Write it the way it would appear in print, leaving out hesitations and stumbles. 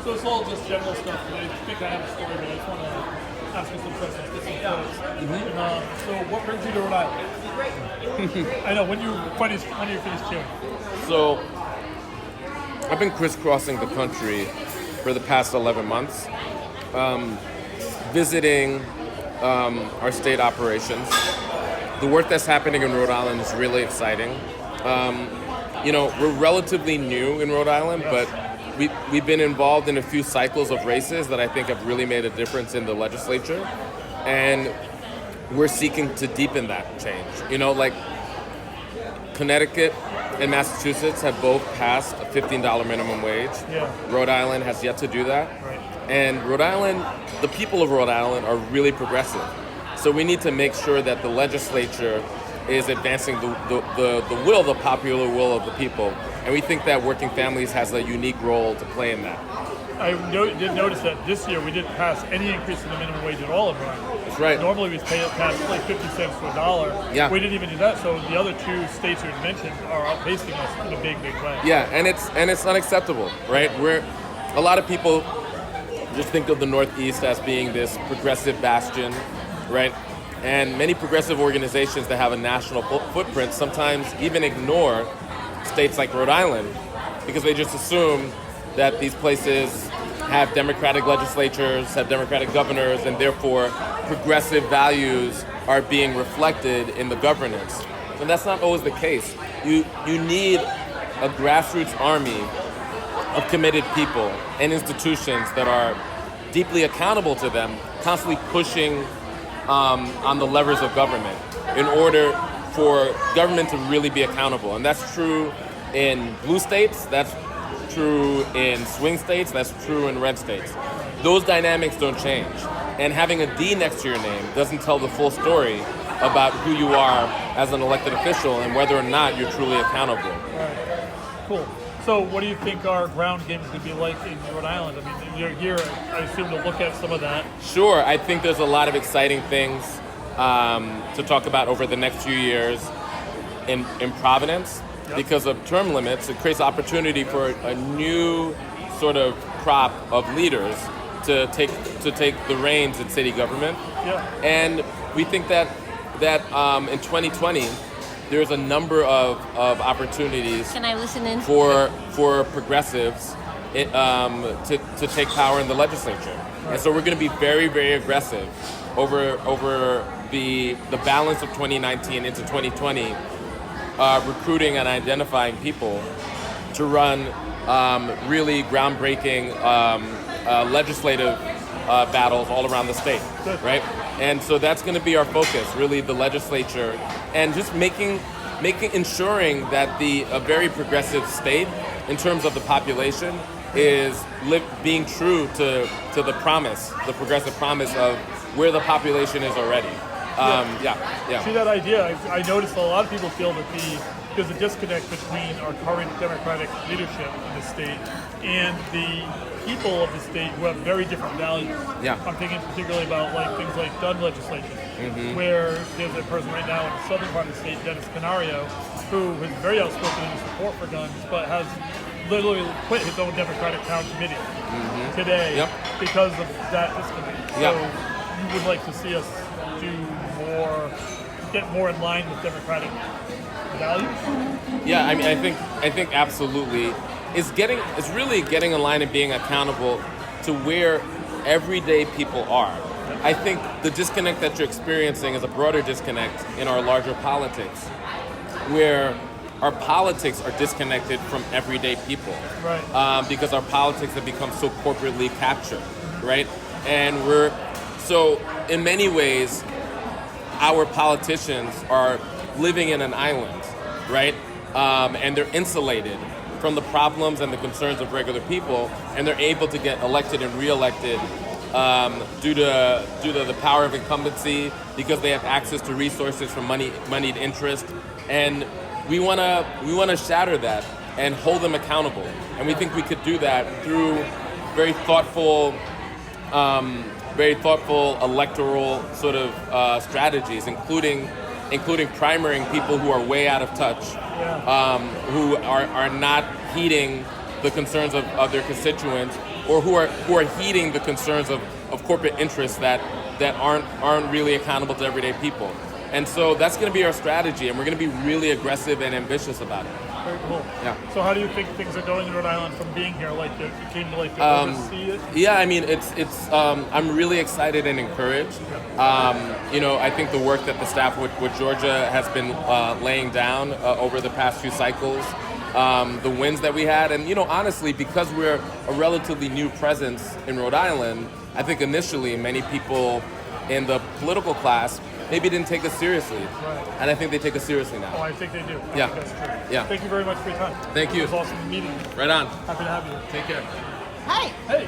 So it's all just general stuff. I think I have a story, but I just want to ask you some questions, get some quotes. So what brings you to Rhode Island? I know, when you finished here. So I've been crisscrossing the country for the past 11 months, visiting our state operations. The work that's happening in Rhode Island is really exciting. We're relatively new in Rhode Island, but we've been involved in a few cycles of races that I think have really made a difference in the legislature, and we're seeking to deepen that change. Like Connecticut and Massachusetts have both passed a $15 minimum wage. Yeah. Rhode Island has yet to do that. Right. And Rhode Island, the people of Rhode Island are really progressive. So we need to make sure that the legislature is advancing the popular will of the people. And we think that Working Families has a unique role to play in that. I did notice that this year we didn't pass any increase in the minimum wage at all in Rhode Island. That's right. Normally we pass like 50 cents to $1. Yeah. We didn't even do that. So the other two states you mentioned are outpacing us in a big way. Yeah, and it's unacceptable, right? A lot of people just think of the Northeast as being this progressive bastion, right? And many progressive organizations that have a national footprint sometimes even ignore states like Rhode Island because they just assume that these places have democratic legislatures, have democratic governors, and therefore progressive values are being reflected in the governance. And that's not always the case. You need a grassroots army of committed people and institutions that are deeply accountable to them, constantly pushing on the levers of government in order for government to really be accountable. And that's true in blue states, that's true in swing states, that's true in red states. Those dynamics don't change. And having a D next to your name doesn't tell the full story about who you are as an elected official and whether or not you're truly accountable. Right. Cool. So what do you think our ground game is going to be like in Rhode Island? I mean, you're here, I assume, to look at some of that. Sure. I think there's a lot of exciting things to talk about over the next few years in Providence. Yep. Because of term limits, it creates opportunity for a new sort of crop of leaders to take the reins in city government. Yeah. And we think that in 2020, there's a number of opportunities. Can I listen in? For progressives to take power in the legislature. Right. And so we're going to be very, very aggressive over the balance of 2019 into 2020, recruiting and identifying people to run really groundbreaking legislative battles all around the state, right? And so that's going to be our focus, really, the legislature, and just ensuring that a very progressive state, in terms of the population, is being true to the promise, the progressive promise of where the population is already. Yeah. See that idea? I noticed a lot of people feel that there's a disconnect between our current Democratic leadership in the state and the people of the state who have very different values. Yeah. I'm thinking particularly about things like gun legislation, where there's a person right now in the southern part of the state, Dennis Canario, who is very outspoken in his support for guns, but has literally quit his own Democratic town committee today because of that disconnect. So you would like to see us get more in line with Democratic values? Yeah, I mean, I think absolutely. It's really getting in line and being accountable to where everyday people are. I think the disconnect that you're experiencing is a broader disconnect in our larger politics, where our politics are disconnected from everyday people. Right. Because our politics have become so corporately captured, right? And so in many ways, our politicians are living in an island, right? And they're insulated from the problems and the concerns of regular people, and they're able to get elected and reelected due to the power of incumbency, because they have access to resources from moneyed interest. And we wanna shatter that and hold them accountable. And we think we could do that through very thoughtful electoral sort of strategies, including primarying people who are way out of touch, who are not heeding the concerns of their constituents, or who are heeding the concerns of corporate interests that aren't really accountable to everyday people. And so that's going to be our strategy, and we're going to be really aggressive and ambitious about it. Very cool. Yeah. So how do you think things are going in Rhode Island from being here? Like you came to oversee it? Yeah, I mean, it's I'm really excited and encouraged. I think the work that the staff with Georgia has been laying down over the past few cycles, the wins that we had, and honestly, because we're a relatively new presence in Rhode Island, I think initially many people in the political class maybe didn't take us seriously. Right. And I think they take us seriously now. Oh, I think they do. Yeah. That's true. Yeah. Thank you very much for your time. Thank you. It was awesome meeting you. Right on. Happy to have you. Take care. Hi. Hey.